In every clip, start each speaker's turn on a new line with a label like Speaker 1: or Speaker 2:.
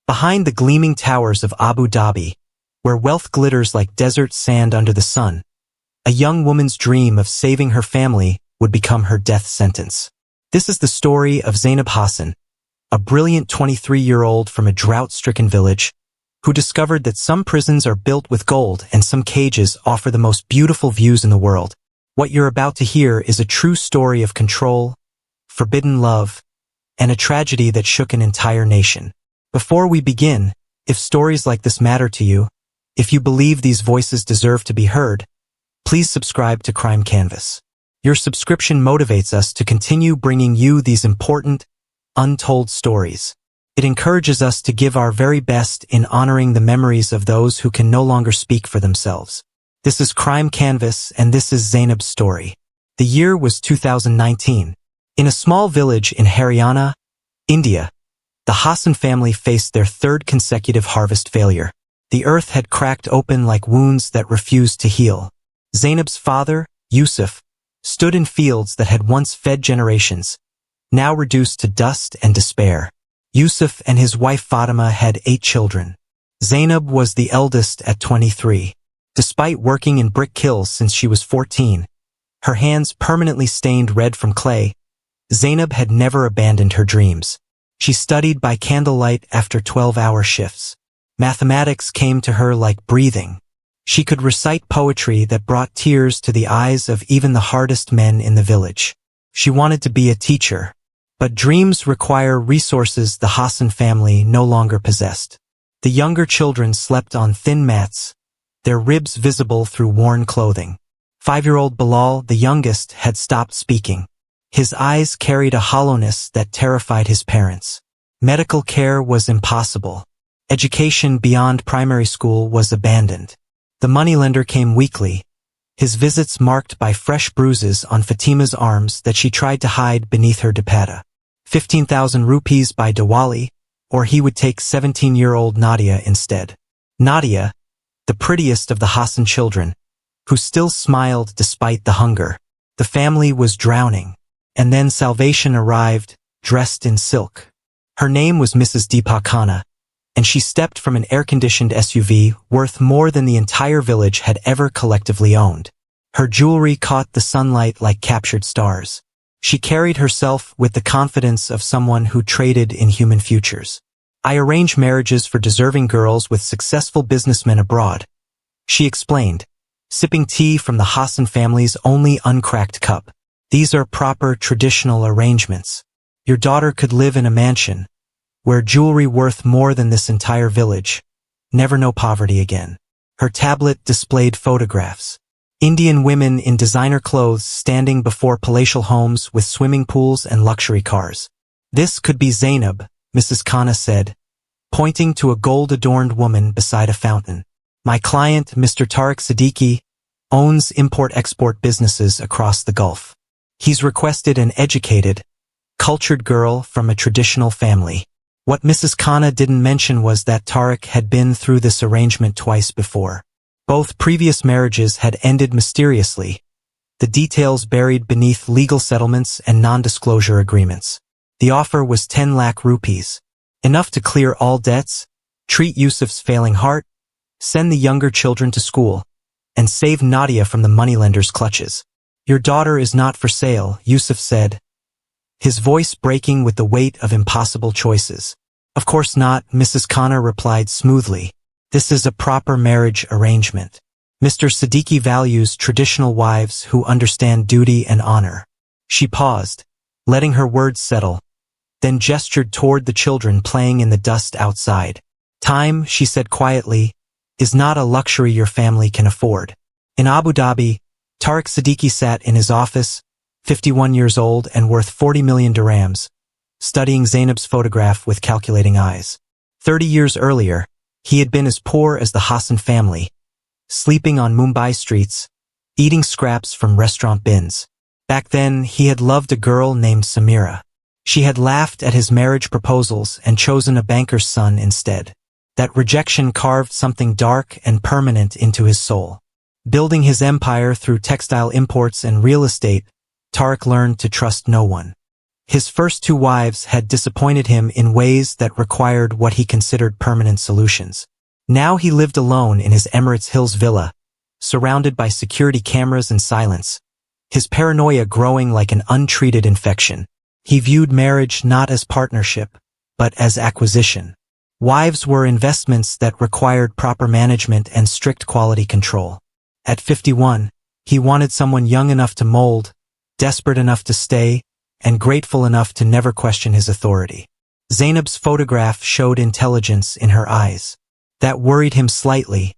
Speaker 1: Behind the gleaming towers of Abu Dhabi, where wealth glitters like desert sand under the sun, a young woman's dream of saving her family would become her death sentence. This is the story of Zainab Hassan, a brilliant 23-year-old from a drought-stricken village, who discovered that some prisons are built with gold and some cages offer the most beautiful views in the world. What you're about to hear is a true story of control, forbidden love, and a tragedy that shook an entire nation. Before we begin, if stories like this matter to you, if you believe these voices deserve to be heard, please subscribe to Crime Canvas. Your subscription motivates us to continue bringing you these important, untold stories. It encourages us to give our very best in honoring the memories of those who can no longer speak for themselves. This is Crime Canvas, and this is Zainab's story. The year was 2019. In a small village in Haryana, India, the Hassan family faced their third consecutive harvest failure. The earth had cracked open like wounds that refused to heal. Zainab's father, Yusuf, stood in fields that had once fed generations, now reduced to dust and despair. Yusuf and his wife Fatima had 8 children. Zainab was the eldest at 23. Despite working in brick kilns since she was 14, her hands permanently stained red from clay, Zainab had never abandoned her dreams. She studied by candlelight after 12-hour shifts. Mathematics came to her like breathing. She could recite poetry that brought tears to the eyes of even the hardest men in the village. She wanted to be a teacher. But dreams require resources the Hassan family no longer possessed. The younger children slept on thin mats, their ribs visible through worn clothing. 5-year-old Bilal, the youngest, had stopped speaking. His eyes carried a hollowness that terrified his parents. Medical care was impossible. Education beyond primary school was abandoned. The moneylender came weekly, his visits marked by fresh bruises on Fatima's arms that she tried to hide beneath her dupatta. 15,000 rupees by Diwali, or he would take 17-year-old Nadia instead. Nadia, the prettiest of the Hassan children, who still smiled despite the hunger. The family was drowning. And then salvation arrived, dressed in silk. Her name was Mrs. Deepa Khanna, and she stepped from an air-conditioned SUV worth more than the entire village had ever collectively owned. Her jewelry caught the sunlight like captured stars. She carried herself with the confidence of someone who traded in human futures. I arrange marriages for deserving girls with successful businessmen abroad, she explained, sipping tea from the Hassan family's only uncracked cup. These are proper traditional arrangements. Your daughter could live in a mansion, wear jewelry worth more than this entire village, never know poverty again. Her tablet displayed photographs. Indian women in designer clothes standing before palatial homes with swimming pools and luxury cars. This could be Zainab, Mrs. Khanna said, pointing to a gold-adorned woman beside a fountain. My client, Mr. Tariq Siddiqui, owns import-export businesses across the Gulf. He's requested an educated, cultured girl from a traditional family. What Mrs. Khanna didn't mention was that Tariq had been through this arrangement twice before. Both previous marriages had ended mysteriously, the details buried beneath legal settlements and non-disclosure agreements. The offer was 10 lakh rupees, enough to clear all debts, treat Yusuf's failing heart, send the younger children to school, and save Nadia from the moneylender's clutches. Your daughter is not for sale, Yusuf said, his voice breaking with the weight of impossible choices. Of course not, Mrs. Khanna replied smoothly. This is a proper marriage arrangement. Mr. Siddiqui values traditional wives who understand duty and honor. She paused, letting her words settle, then gestured toward the children playing in the dust outside. Time, she said quietly, is not a luxury your family can afford. In Abu Dhabi, Tariq Siddiqui sat in his office, 51 years old and worth 40 million dirhams, studying Zainab's photograph with calculating eyes. 30 years earlier, he had been as poor as the Hassan family, sleeping on Mumbai streets, eating scraps from restaurant bins. Back then, he had loved a girl named Samira. She had laughed at his marriage proposals and chosen a banker's son instead. That rejection carved something dark and permanent into his soul. Building his empire through textile imports and real estate, Tariq learned to trust no one. His first two wives had disappointed him in ways that required what he considered permanent solutions. Now he lived alone in his Emirates Hills villa, surrounded by security cameras and silence, his paranoia growing like an untreated infection. He viewed marriage not as partnership, but as acquisition. Wives were investments that required proper management and strict quality control. At 51, he wanted someone young enough to mold, desperate enough to stay, and grateful enough to never question his authority. Zainab's photograph showed intelligence in her eyes. That worried him slightly,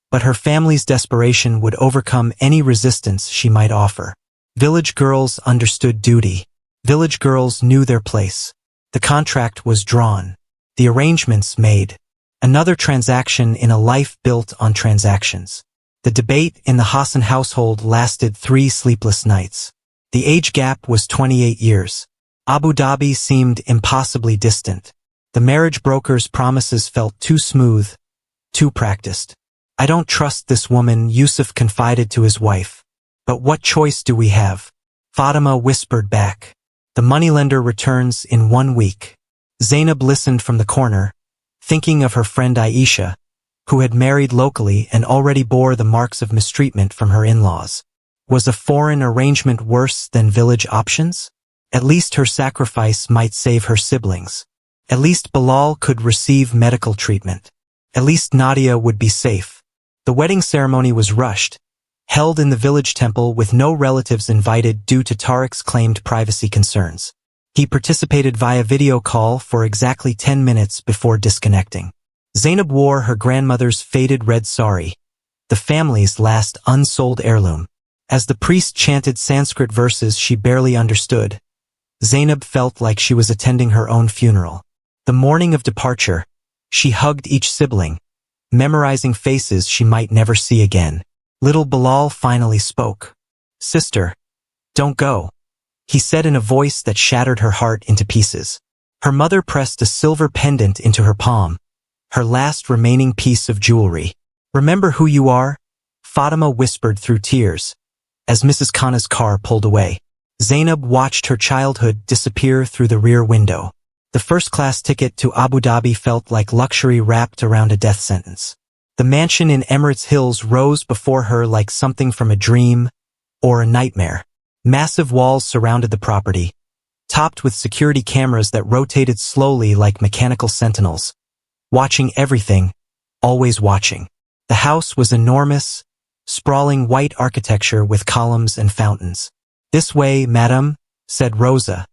Speaker 1: but her family's desperation would overcome any resistance she might offer. Village girls understood duty. Village girls knew their place. The contract was drawn. The arrangements made. Another transaction in a life built on transactions. The debate in the Hassan household lasted 3 sleepless nights. The age gap was 28 years. Abu Dhabi seemed impossibly distant. The marriage broker's promises felt too smooth, too practiced. "I don't trust this woman," Yusuf confided to his wife. "But what choice do we have?" Fatima whispered back. "The moneylender returns in 1 week." Zainab listened from the corner, thinking of her friend Aisha, who had married locally and already bore the marks of mistreatment from her in-laws. Was a foreign arrangement worse than village options? At least her sacrifice might save her siblings. At least Bilal could receive medical treatment. At least Nadia would be safe. The wedding ceremony was rushed, held in the village temple with no relatives invited due to Tariq's claimed privacy concerns. He participated via video call for exactly 10 minutes before disconnecting. Zainab wore her grandmother's faded red sari, the family's last unsold heirloom. As the priest chanted Sanskrit verses she barely understood, Zainab felt like she was attending her own funeral. The morning of departure, she hugged each sibling, memorizing faces she might never see again. Little Bilal finally spoke. "Sister, don't go," he said in a voice that shattered her heart into pieces. Her mother pressed a silver pendant into her palm, her last remaining piece of jewelry. "Remember who you are?" Fatima whispered through tears, as Mrs. Khanna's car pulled away. Zainab watched her childhood disappear through the rear window. The first-class ticket to Abu Dhabi felt like luxury wrapped around a death sentence. The mansion in Emirates Hills rose before her like something from a dream or a nightmare. Massive walls surrounded the property, topped with security cameras that rotated slowly like mechanical sentinels, watching everything, always watching. The house was enormous, sprawling white architecture with columns and fountains. "This way, madam," said Rosa,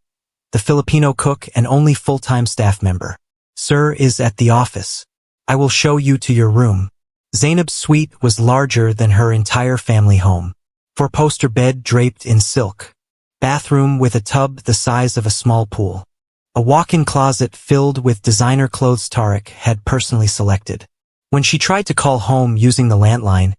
Speaker 1: the Filipino cook and only full-time staff member. "Sir is at the office. I will show you to your room." Zainab's suite was larger than her entire family home. Four-poster bed draped in silk. Bathroom with a tub the size of a small pool. A walk-in closet filled with designer clothes Tariq had personally selected. When she tried to call home using the landline,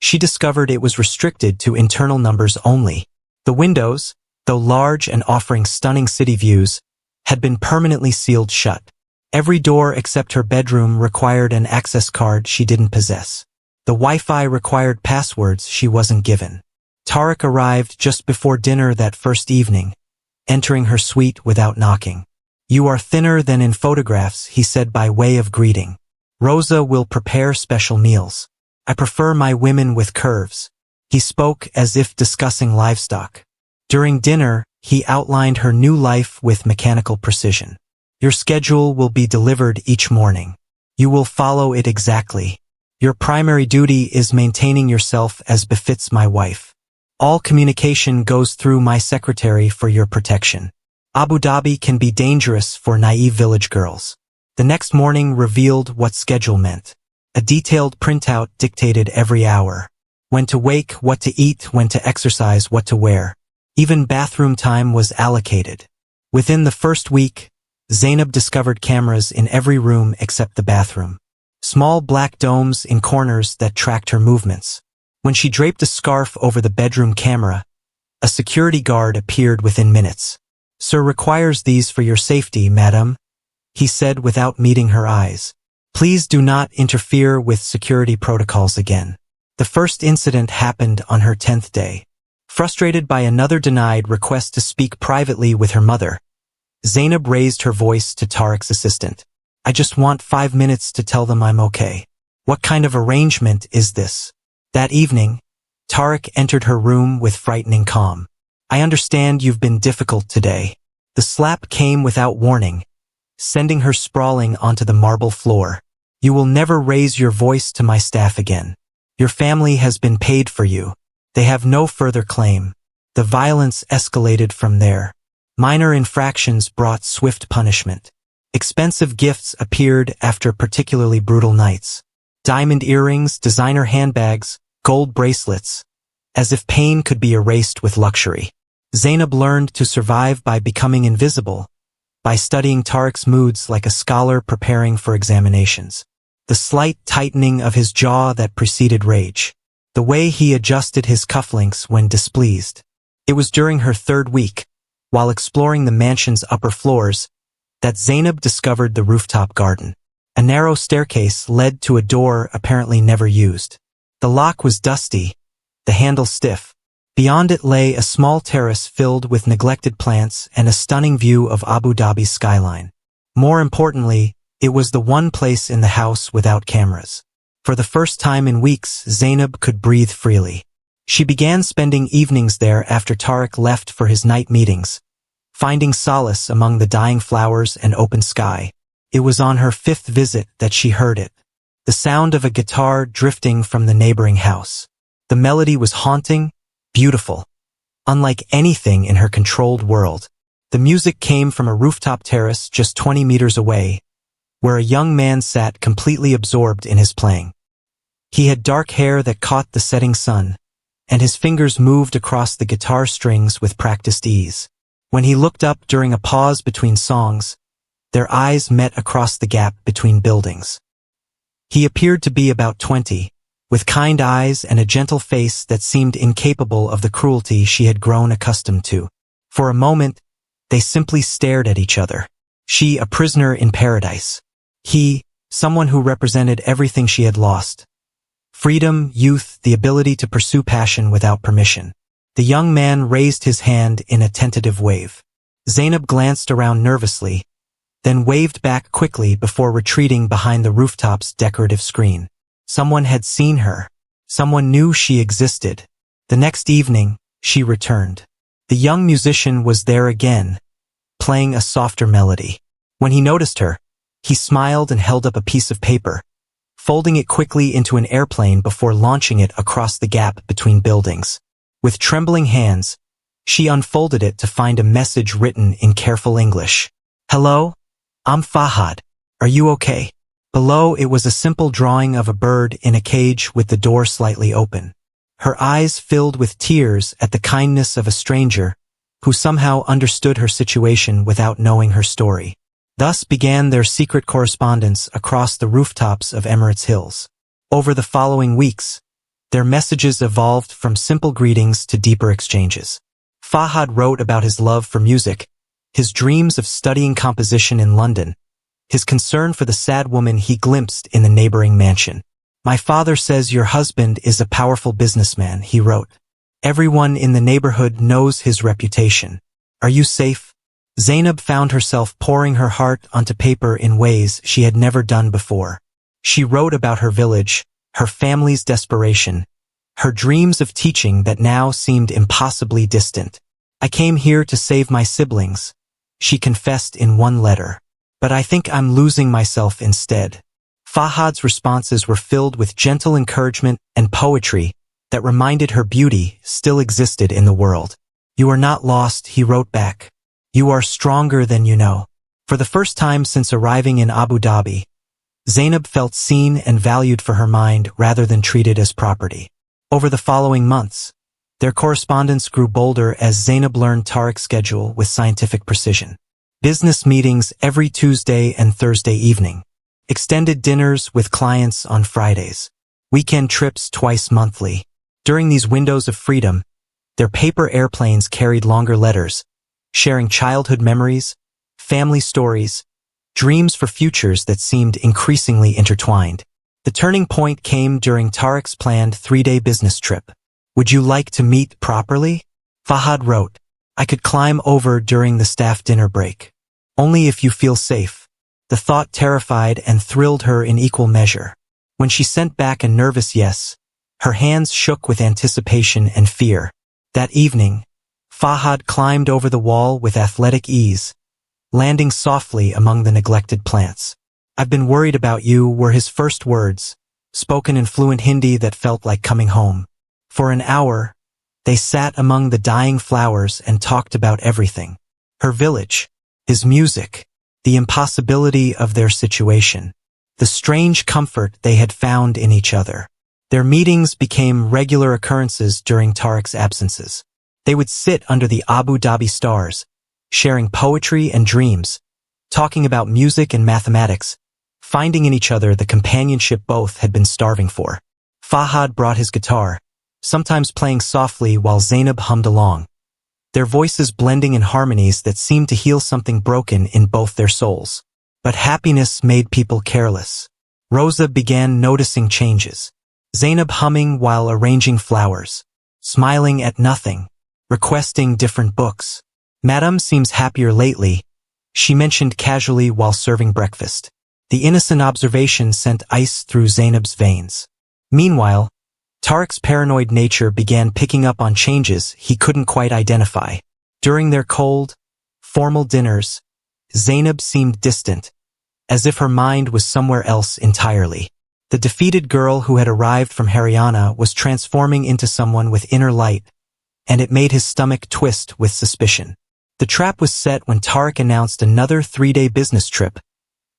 Speaker 1: she discovered it was restricted to internal numbers only. The windows, though large and offering stunning city views, had been permanently sealed shut. Every door except her bedroom required an access card she didn't possess. The Wi-Fi required passwords she wasn't given. Tariq arrived just before dinner that first evening, entering her suite without knocking. "You are thinner than in photographs," he said by way of greeting. "Rosa will prepare special meals. I prefer my women with curves." He spoke as if discussing livestock. During dinner, he outlined her new life with mechanical precision. "Your schedule will be delivered each morning. You will follow it exactly. Your primary duty is maintaining yourself as befits my wife. All communication goes through my secretary for your protection." Abu Dhabi can be dangerous for naive village girls. The next morning revealed what schedule meant. A detailed printout dictated every hour. When to wake, what to eat, when to exercise, what to wear. Even bathroom time was allocated. Within the first week, Zainab discovered cameras in every room except the bathroom. Small black domes in corners that tracked her movements. When she draped a scarf over the bedroom camera, a security guard appeared within minutes. "Sir requires these for your safety, madam," he said without meeting her eyes. "Please do not interfere with security protocols again." The first incident happened on her 10th day. Frustrated by another denied request to speak privately with her mother, Zainab raised her voice to Tariq's assistant. I just want 5 minutes to tell them I'm okay. What kind of arrangement is this? That evening, Tariq entered her room with frightening calm. I understand you've been difficult today. The slap came without warning, sending her sprawling onto the marble floor. You will never raise your voice to my staff again. Your family has been paid for you. They have no further claim. The violence escalated from there. Minor infractions brought swift punishment. Expensive gifts appeared after particularly brutal nights. Diamond earrings, designer handbags, gold bracelets, as if pain could be erased with luxury. Zainab learned to survive by becoming invisible, by studying Tariq's moods like a scholar preparing for examinations. The slight tightening of his jaw that preceded rage. The way he adjusted his cufflinks when displeased. It was during her 3rd week, while exploring the mansion's upper floors, that Zainab discovered the rooftop garden. A narrow staircase led to a door apparently never used. The lock was dusty, the handle stiff. Beyond it lay a small terrace filled with neglected plants and a stunning view of Abu Dhabi's skyline. More importantly, it was the one place in the house without cameras. For the first time in weeks, Zainab could breathe freely. She began spending evenings there after Tariq left for his night meetings, finding solace among the dying flowers and open sky. It was on her 5th visit that she heard it. The sound of a guitar drifting from the neighboring house. The melody was haunting, beautiful. Unlike anything in her controlled world. The music came from a rooftop terrace just 20 meters away, where a young man sat completely absorbed in his playing. He had dark hair that caught the setting sun, and his fingers moved across the guitar strings with practiced ease. When he looked up during a pause between songs, their eyes met across the gap between buildings. He appeared to be about 20, with kind eyes and a gentle face that seemed incapable of the cruelty she had grown accustomed to. For a moment, they simply stared at each other. She, a prisoner in paradise. He, someone who represented everything she had lost. Freedom, youth, the ability to pursue passion without permission. The young man raised his hand in a tentative wave. Zainab glanced around nervously, then waved back quickly before retreating behind the rooftop's decorative screen. Someone had seen her. Someone knew she existed. The next evening, she returned. The young musician was there again, playing a softer melody. When he noticed her, he smiled and held up a piece of paper, folding it quickly into an airplane before launching it across the gap between buildings. With trembling hands, she unfolded it to find a message written in careful English. Hello? I'm Fahad. Are you okay? Below it was a simple drawing of a bird in a cage with the door slightly open. Her eyes filled with tears at the kindness of a stranger who somehow understood her situation without knowing her story. Thus began their secret correspondence across the rooftops of Emirates hills. Over the following weeks, their messages evolved from simple greetings to deeper exchanges. Fahad wrote about his love for music, his dreams of studying composition in London, his concern for the sad woman he glimpsed in the neighboring mansion. My father says your husband is a powerful businessman, he wrote. Everyone in the neighborhood knows his reputation. Are you safe? Zainab found herself pouring her heart onto paper in ways she had never done before. She wrote about her village, her family's desperation, her dreams of teaching that now seemed impossibly distant. I came here to save my siblings, she confessed in one letter. But I think I'm losing myself instead. Fahad's responses were filled with gentle encouragement and poetry that reminded her beauty still existed in the world. You are not lost, he wrote back. You are stronger than you know. For the first time since arriving in Abu Dhabi, Zainab felt seen and valued for her mind rather than treated as property. Over the following months, their correspondence grew bolder as Zainab learned Tariq's schedule with scientific precision. Business meetings every Tuesday and Thursday evening. Extended dinners with clients on Fridays. Weekend trips twice monthly. During these windows of freedom, their paper airplanes carried longer letters, sharing childhood memories, family stories, dreams for futures that seemed increasingly intertwined. The turning point came during Tariq's planned 3-day business trip. Would you like to meet properly? Fahad wrote. I could climb over during the staff dinner break. Only if you feel safe. The thought terrified and thrilled her in equal measure. When she sent back a nervous yes, her hands shook with anticipation and fear. That evening, Fahad climbed over the wall with athletic ease, landing softly among the neglected plants. "I've been worried about you," were his first words, spoken in fluent Hindi that felt like coming home. For an hour, they sat among the dying flowers and talked about everything. Her village, his music, the impossibility of their situation, the strange comfort they had found in each other. Their meetings became regular occurrences during Tariq's absences. They would sit under the Abu Dhabi stars, sharing poetry and dreams, talking about music and mathematics, finding in each other the companionship both had been starving for. Fahad brought his guitar, sometimes playing softly while Zainab hummed along, their voices blending in harmonies that seemed to heal something broken in both their souls. But happiness made people careless. Rosa began noticing changes. Zainab humming while arranging flowers, smiling at nothing, requesting different books. "Madam seems happier lately," she mentioned casually while serving breakfast. The innocent observation sent ice through Zainab's veins. Meanwhile, Tariq's paranoid nature began picking up on changes he couldn't quite identify. During their cold, formal dinners, Zainab seemed distant, as if her mind was somewhere else entirely. The defeated girl who had arrived from Haryana was transforming into someone with inner light, and it made his stomach twist with suspicion. The trap was set when Tariq announced another 3-day business trip,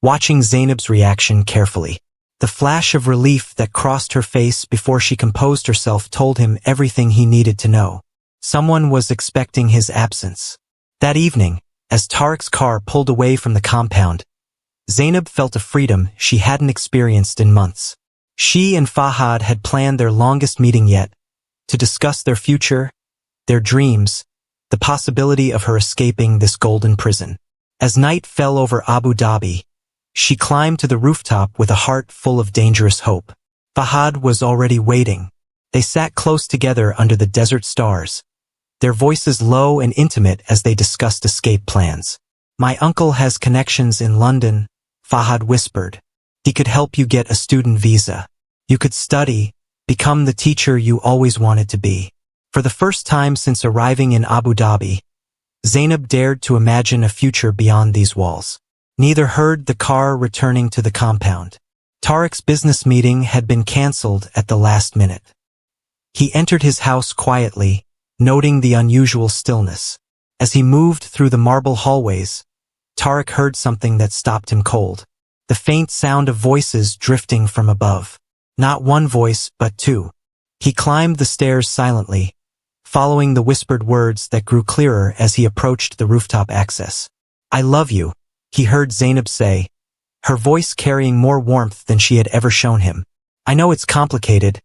Speaker 1: watching Zainab's reaction carefully. The flash of relief that crossed her face before she composed herself told him everything he needed to know. Someone was expecting his absence. That evening, as Tariq's car pulled away from the compound, Zainab felt a freedom she hadn't experienced in months. She and Fahad had planned their longest meeting yet, to discuss their future, their dreams, the possibility of her escaping this golden prison. As night fell over Abu Dhabi, she climbed to the rooftop with a heart full of dangerous hope. Fahad was already waiting. They sat close together under the desert stars, their voices low and intimate as they discussed escape plans. "My uncle has connections in London," Fahad whispered. "He could help you get a student visa. You could study, become the teacher you always wanted to be." For the first time since arriving in Abu Dhabi, Zainab dared to imagine a future beyond these walls. Neither heard the car returning to the compound. Tariq's business meeting had been cancelled at the last minute. He entered his house quietly, noting the unusual stillness. As he moved through the marble hallways, Tariq heard something that stopped him cold. The faint sound of voices drifting from above. Not one voice, but two. He climbed the stairs silently, following the whispered words that grew clearer as he approached the rooftop access. "I love you," he heard Zainab say, her voice carrying more warmth than she had ever shown him. "I know it's complicated,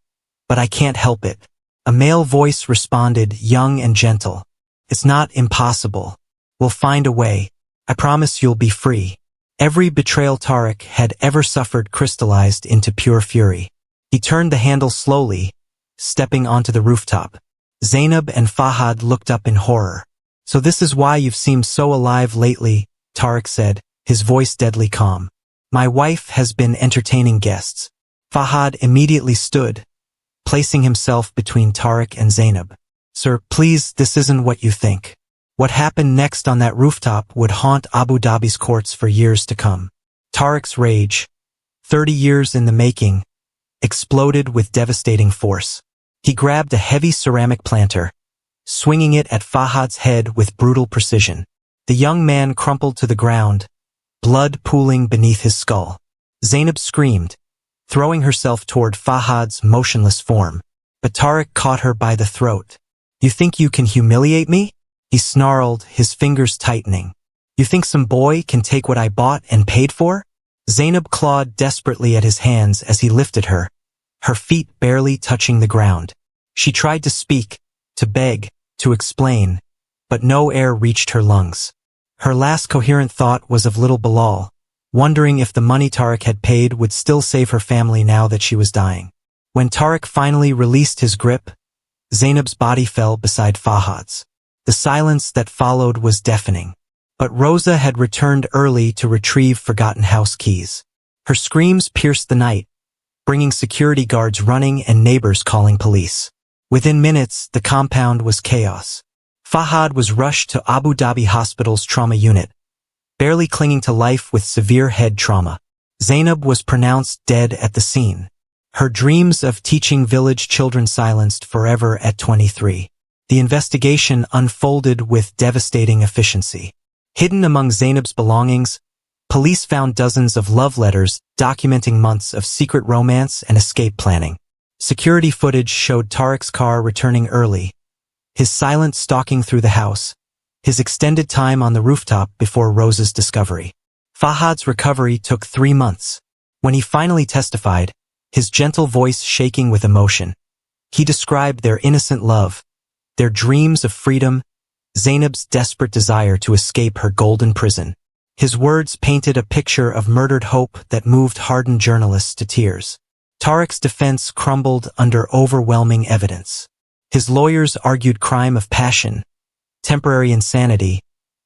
Speaker 1: but I can't help it." A male voice responded, young and gentle. "It's not impossible. We'll find a way. I promise you'll be free." Every betrayal Tariq had ever suffered crystallized into pure fury. He turned the handle slowly, stepping onto the rooftop. Zainab and Fahad looked up in horror. "So this is why you've seemed so alive lately," Tariq said, his voice deadly calm. "My wife has been entertaining guests." Fahad immediately stood, placing himself between Tariq and Zainab. "Sir, please, this isn't what you think." What happened next on that rooftop would haunt Abu Dhabi's courts for years to come. Tariq's rage, 30 years in the making, exploded with devastating force. He grabbed a heavy ceramic planter, swinging it at Fahad's head with brutal precision. The young man crumpled to the ground, blood pooling beneath his skull. Zainab screamed, throwing herself toward Fahad's motionless form. But Tariq caught her by the throat. "You think you can humiliate me?" he snarled, his fingers tightening. "You think some boy can take what I bought and paid for?" Zainab clawed desperately at his hands as he lifted her, her feet barely touching the ground. She tried to speak, to beg, to explain, but no air reached her lungs. Her last coherent thought was of little Bilal, wondering if the money Tariq had paid would still save her family now that she was dying. When Tariq finally released his grip, Zainab's body fell beside Fahad's. The silence that followed was deafening. But Rosa had returned early to retrieve forgotten house keys. Her screams pierced the night, bringing security guards running and neighbors calling police. Within minutes, the compound was chaos. Fahad was rushed to Abu Dhabi Hospital's trauma unit, barely clinging to life with severe head trauma. Zainab was pronounced dead at the scene. Her dreams of teaching village children silenced forever at 23. The investigation unfolded with devastating efficiency. Hidden among Zainab's belongings, police found dozens of love letters documenting months of secret romance and escape planning. Security footage showed Tariq's car returning early, his silent stalking through the house, his extended time on the rooftop before Rosa's discovery. Fahad's recovery took 3 months. When he finally testified, his gentle voice shaking with emotion, he described their innocent love, their dreams of freedom, Zainab's desperate desire to escape her golden prison. His words painted a picture of murdered hope that moved hardened journalists to tears. Tariq's defense crumbled under overwhelming evidence. His lawyers argued crime of passion, temporary insanity,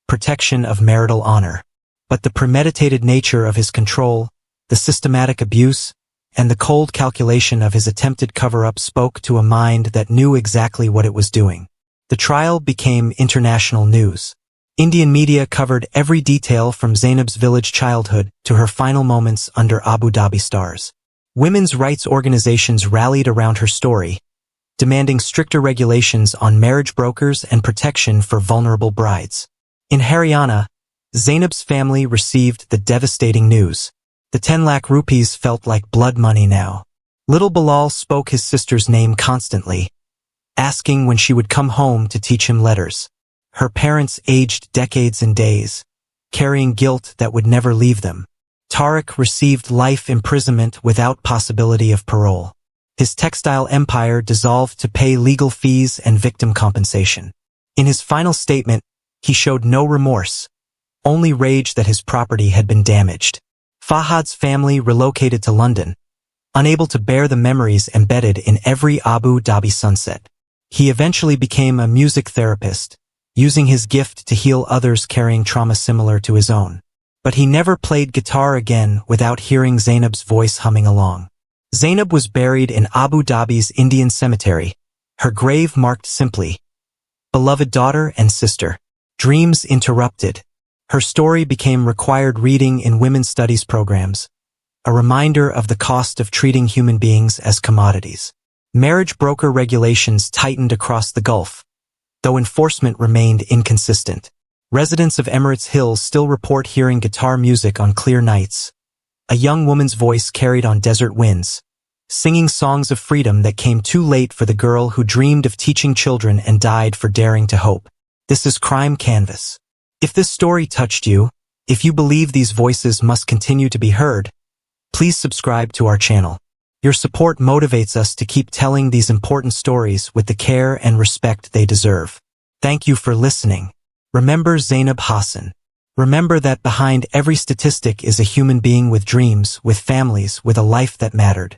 Speaker 1: protection of marital honor. But the premeditated nature of his control, the systematic abuse, and the cold calculation of his attempted cover-up spoke to a mind that knew exactly what it was doing. The trial became international news. Indian media covered every detail from Zainab's village childhood to her final moments under Abu Dhabi stars. Women's rights organizations rallied around her story, demanding stricter regulations on marriage brokers and protection for vulnerable brides. In Haryana, Zainab's family received the devastating news. The 10 lakh rupees felt like blood money now. Little Bilal spoke his sister's name constantly, asking when she would come home to teach him letters. Her parents aged decades and days, carrying guilt that would never leave them. Tariq received life imprisonment without possibility of parole. His textile empire dissolved to pay legal fees and victim compensation. In his final statement, he showed no remorse, only rage that his property had been damaged. Fahad's family relocated to London, unable to bear the memories embedded in every Abu Dhabi sunset. He eventually became a music therapist, using his gift to heal others carrying trauma similar to his own. But he never played guitar again without hearing Zainab's voice humming along. Zainab was buried in Abu Dhabi's Indian cemetery, her grave marked simply, "Beloved daughter and sister." Dreams interrupted. Her story became required reading in women's studies programs, a reminder of the cost of treating human beings as commodities. Marriage broker regulations tightened across the Gulf, though enforcement remained inconsistent. Residents of Emirates Hills still report hearing guitar music on clear nights, a young woman's voice carried on desert winds, singing songs of freedom that came too late for the girl who dreamed of teaching children and died for daring to hope. This is Crime Canvas. If this story touched you, if you believe these voices must continue to be heard, please subscribe to our channel. Your support motivates us to keep telling these important stories with the care and respect they deserve. Thank you for listening. Remember Zainab Hassan. Remember that behind every statistic is a human being with dreams, with families, with a life that mattered.